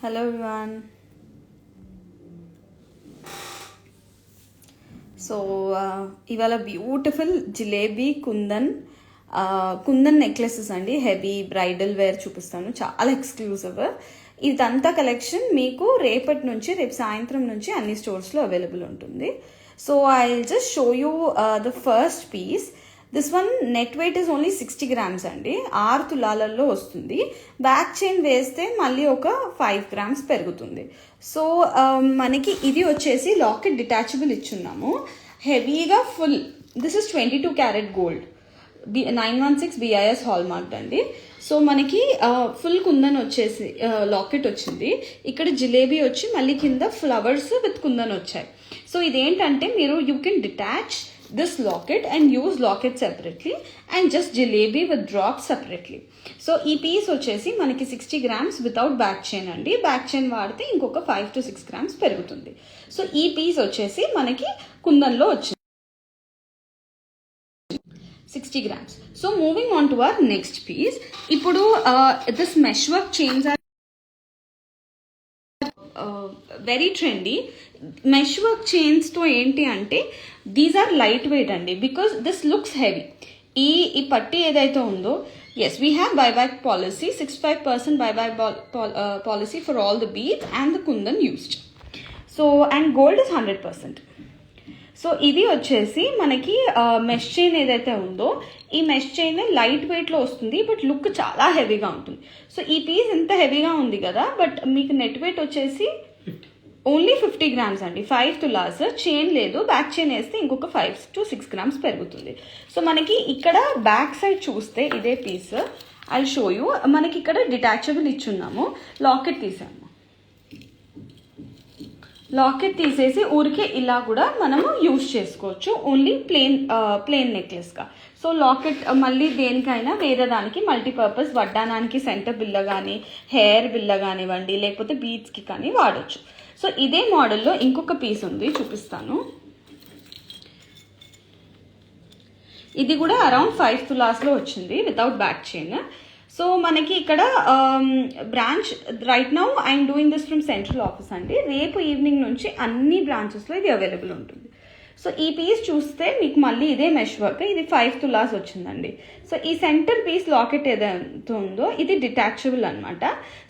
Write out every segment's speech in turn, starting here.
Hello everyone. So ఇవాళ beautiful jalebi kundan necklaces అండి, heavy bridal wear చూపిస్తాను, చాలా ఎక్స్క్లూజివ్. ఇదంతా కలెక్షన్ మీకు రేపు సాయంత్రం నుంచి అన్ని స్టోర్స్లో అవైలబుల్ ఉంటుంది. So I just show you the first piece. This one net weight is only 60 grams అండి, 6 తులాలలో వస్తుంది. బ్యాక్ చైన్ వేస్తే మళ్ళీ ఒక 5 grams పెరుగుతుంది. సో మనకి ఇది వచ్చేసి లాకెట్ డిటాచబుల్ ఇచ్చున్నాము, హెవీగా full. This is 22 carat gold, 916 BIS hall mark అండి. సో మనకి ఫుల్ కుందన్ వచ్చేసి లాకెట్ వచ్చింది. ఇక్కడ జిలేబీ వచ్చి మళ్ళీ కింద ఫ్లవర్స్ విత్ కుందన్ వచ్చాయి. సో ఇదేంటంటే మీరు you can detach this locket and use locket separately and just jalebi with drops separately. So ఈ పీస్ వచ్చేసి మనకి 60 grams వితౌట్ బ్యాక్ చైన్ అండి. బ్యాక్ చైన్ వాడితే ఇంకొక 5 to 6 grams పెరుగుతుంది. సో ఈ పీస్ వచ్చేసి మనకి కుందన్లో వచ్చింది 60 grams. So moving on to our next piece. ఇప్పుడు this mesh work chains are very trendy. Mesh work chains తో ఏంటి అంటే దీస్ ఆర్ లైట్ వెయిట్ అండి, బికాస్ దిస్ లుక్స్ హెవీ. ఈ పట్టి ఏదైతే ఉందో, as we have buyback policy, 65% buyback policy for all the beads and the kundan used. So and gold is 100%. So ఇది వచ్చేసి మనకి మెష్ చైన్ ఏదైతే ఉందో, ఈ మెష్ చైన్ లైట్ వెయిట్లో వస్తుంది, బట్ లుక్ చాలా హెవీగా ఉంటుంది. సో ఈ పీస్ ఇంత హెవీగా ఉంది కదా, బట్ మీకు నెట్ వెయిట్ వచ్చేసి ఓన్లీ 50 grams అండి, 5 తులాస్. చైన్ లేదు, బ్యాక్ చైన్ వేస్తే ఇంకొక 5 to 6 grams పెరుగుతుంది. సో మనకి ఇక్కడ బ్యాక్ సైడ్ చూస్తే ఇదే పీస్, ఐ షో యూ. మనకి ఇక్కడ డిటాచబుల్ ఇచ్చున్నాము, లాకెట్ తీసాము. లాకెట్ తీసేసి ఊరికే ఇలా కూడా మనము యూజ్ చేసుకోవచ్చు, ఓన్లీ ప్లెయిన్ నెక్లెస్గా. సో లాకెట్ మళ్ళీ దేనికైనా వేరే దానికి మల్టీపర్పస్, వడ్డానానికి సెంటర్ బిల్ల కానీ, హెయిర్ బిల్ల కానివ్వండి, లేకపోతే బీడ్స్కి కానీ వాడచ్చు. సో ఇదే మోడల్లో ఇంకొక పీస్ ఉంది, చూపిస్తాను. ఇది కూడా అరౌండ్ 5 తులాస్లో వచ్చింది వితౌట్ బ్యాక్ చైన్. సో మనకి ఇక్కడ branch right now I'm doing this from central office అండి. రేపు ఈవినింగ్ నుంచి అన్ని బ్రాంచెస్లో ఇది అవైలబుల్ ఉంటుంది. సో ఈ పీస్ చూస్తే మీకు మళ్ళీ ఇదే మెష్ వర్క్, ఇది 5 తులాస్ వచ్చిందండి. సో ఈ సెంటర్ పీస్ లాకెట్ ఏదైతే ఉందో ఇది డిటాచబుల్ అనమాట.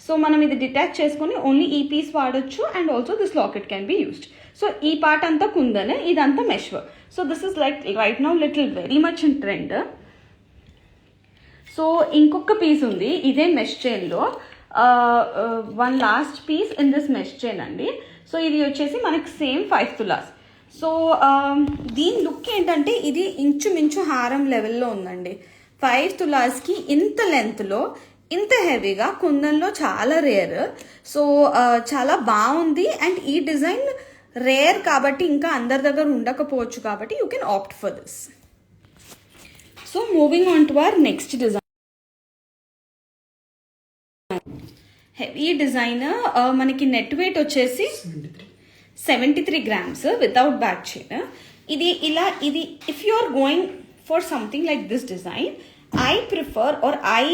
సో మనం ఇది డిటాచ్ చేసుకుని ఓన్లీ ఈ పీస్ వాడచ్చు, and also this locket can be used. So ఈ పార్ట్ అంతా కుందన్, ఇదంతా mesh work. So this is like right now little very much in trend. So ఇంకొక పీస్ ఉంది ఇదే మెష్ చైన్లో, one last piece in this mesh chain అండి. So ఇది వచ్చేసి మనకి సేమ్ 5 తులాస్. సో దీని లుక్ ఏంటంటే ఇది ఇంచుమించు హారం లెవెల్లో ఉందండి. 5 తులాస్కి ఇంత లెంత్లో ఇంత హెవీగా కుందన్లో చాలా రేర్. సో చాలా బాగుంది, అండ్ ఈ డిజైన్ రేర్ కాబట్టి ఇంకా అందరి దగ్గర ఉండకపోవచ్చు కాబట్టి you can opt for this. So moving on to our next design, heavy design. మనకి నెట్ వెయిట్ వచ్చేసి 73 grams వితౌట్ బ్యాక్ చైన్. ఇది if you are going for something like this design, I prefer or I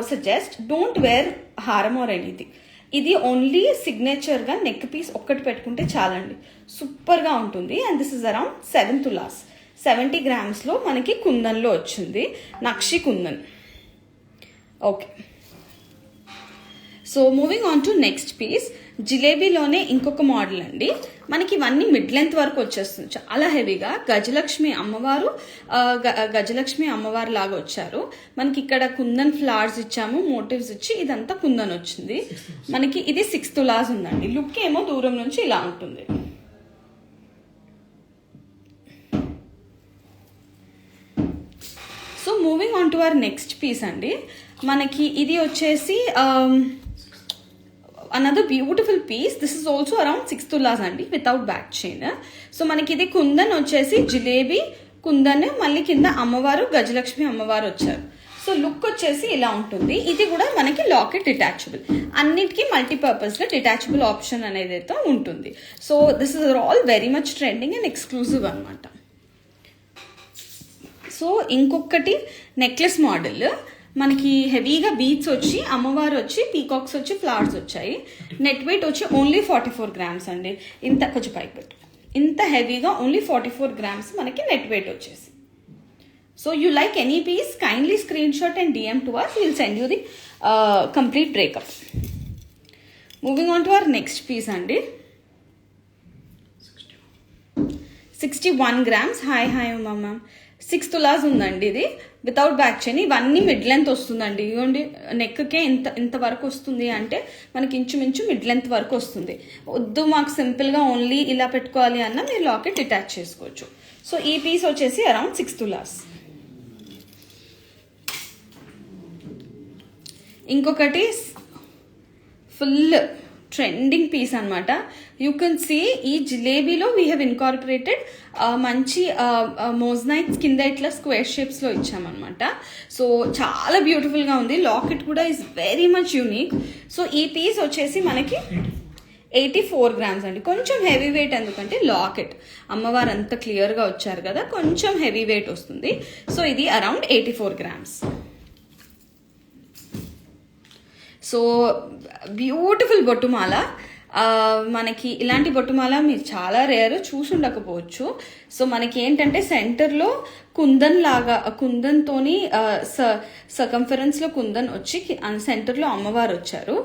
suggest don't wear హారం or anything. ఇది only సిగ్నేచర్గా neck piece ఒక్కటి పెట్టుకుంటే చాలండి, సూపర్గా ఉంటుంది. And this is around 7 tolas, 70 grams మనకి కుందన్లో వచ్చింది, nakshi kundan. Okay, so moving on to next piece. జిలేబీలోనే ఇంకొక మోడల్ అండి. మనకి ఇవన్నీ మిడ్ లెంత్ వరకు వచ్చేస్తుంది, చాలా హెవీగా. గజలక్ష్మి అమ్మవారు లాగా వచ్చారు. మనకి ఇక్కడ కుందన్ ఫ్లవర్స్ ఇచ్చాము, మోటివ్స్ ఇచ్చి ఇదంతా కుందన్ వచ్చింది. మనకి ఇది 6 తులాస్ ఉందండి. లుక్ ఏమో దూరం నుంచి ఇలా ఉంటుంది. So moving on to our next piece అండి. మనకి ఇది వచ్చేసి another beautiful piece. This is also around 6 tulas అండి వితౌట్ బ్యాక్ చైన్. సో మనకి ఇది కుందన్ వచ్చేసి జిలేబీ కుందన్, మళ్ళీ కింద అమ్మవారు గజలక్ష్మి అమ్మవారు వచ్చారు. సో లుక్ వచ్చేసి ఇలా ఉంటుంది. ఇది కూడా మనకి లాకెట్ డిటాచబుల్, అన్నిటికీ మల్టీపర్పస్గా డిటాచబుల్ ఆప్షన్ అనేది అయితే ఉంటుంది. So this is all very much trending and exclusive అనమాట. సో ఇంకొకటి నెక్లెస్ మోడల్. మనకి హెవీగా బీట్స్ వచ్చి అమ్మవారు వచ్చి పీకాక్స్ వచ్చి ఫ్లవర్స్ వచ్చాయి. నెట్ వెయిట్ వచ్చి ఓన్లీ 44 grams అండి. ఇంత కొంచెం పైకి పెట్టు. ఇంత హెవీగా ఓన్లీ 44 grams మనకి నెట్ వెయిట్ వచ్చేసి. So you like any piece kindly screenshot and DM to us. We'll send you the complete breakup. Moving on to our next piece అండి. 61 grams. Hi Uma ma'am. 6 tolas ఉందండి ఇది without back chain. ఇవన్నీ mid length వస్తుందండి. ఇవ్వండి నెక్కే ఇంత వరకు వస్తుంది అంటే మనకి ఇంచుమించు మిడ్ లెంత్ వరకు వస్తుంది. వద్దు మాకు సింపుల్గా ఓన్లీ ఇలా పెట్టుకోవాలి అన్న మీరు లాకెట్ అటాచ్ చేసుకోవచ్చు. సో ఈ పీస్ వచ్చేసి అరౌండ్ 6 తులాస్. ఇంకొకటి ఫుల్ ట్రెండింగ్ పీస్ అనమాట. యూ కెన్ సీ ఈ జిలేబీలో వీ హ్యావ్ ఇన్కార్పొరేటెడ్ మంచి మోజనైట్స్ కింద ఇట్లా స్క్వేర్ షేప్స్లో ఇచ్చామన్నమాట. సో చాలా బ్యూటిఫుల్గా ఉంది. లాకెట్ కూడా is very much unique. So ఈ పీస్ వచ్చేసి మనకి 84 grams అండి. కొంచెం హెవీ వెయిట్, ఎందుకంటే లాకెట్ అమ్మవారు అంత క్లియర్గా వచ్చారు కదా, కొంచెం హెవీ వెయిట్ వస్తుంది. సో ఇది అరౌండ్ 84 grams. సో బ్యూటిఫుల్ బొట్టుమాల. మనకి ఇలాంటి బొట్టుమాల మీరు చాలా రేర్ చూసి ఉండకపోవచ్చు. సో మనకి ఏంటంటే సెంటర్లో కుందన్తోని సర్కంఫరెన్స్లో కుందన్ వచ్చి సెంటర్లో అమ్మవారు వచ్చారు.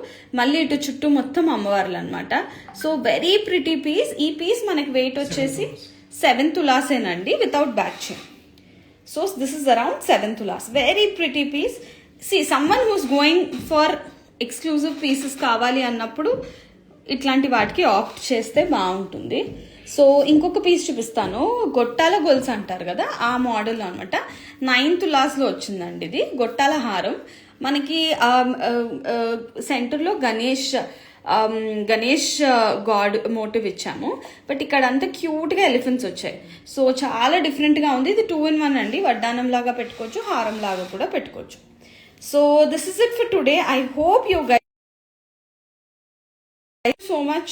మళ్ళీ ఇటు చుట్టూ మొత్తం అమ్మవార్లు అనమాట. So very pretty piece. ఈ పీస్ మనకి వెయిట్ వచ్చేసి 7 తులాసేనండి without back chain. So this is around 7 తులాస్. Very pretty piece. See someone who's going for exclusive pieces కావాలి అన్నప్పుడు ఇట్లాంటి వాటికి ఆప్ట్ చేస్తే బాగుంటుంది. సో ఇంకొక పీస్ చూపిస్తాను. గొట్టాల గొలుసు అంటారు కదా, ఆ మోడల్ అనమాట. 9 తులాస్లో వచ్చిందండి ఇది. గొట్టాల హారం మనకి సెంటర్లో గణేష్ గాడ్ మోటివ్ ఇచ్చాము. బట్ ఇక్కడ అంతా క్యూట్గా ఎలిఫెంట్స్ వచ్చాయి. సో చాలా డిఫరెంట్గా ఉంది. ఇది 2 in 1 అండి. వడ్డానం లాగా పెట్టుకోవచ్చు, హారం లాగా కూడా పెట్టుకోవచ్చు. So this is it for today. I hope you guys so much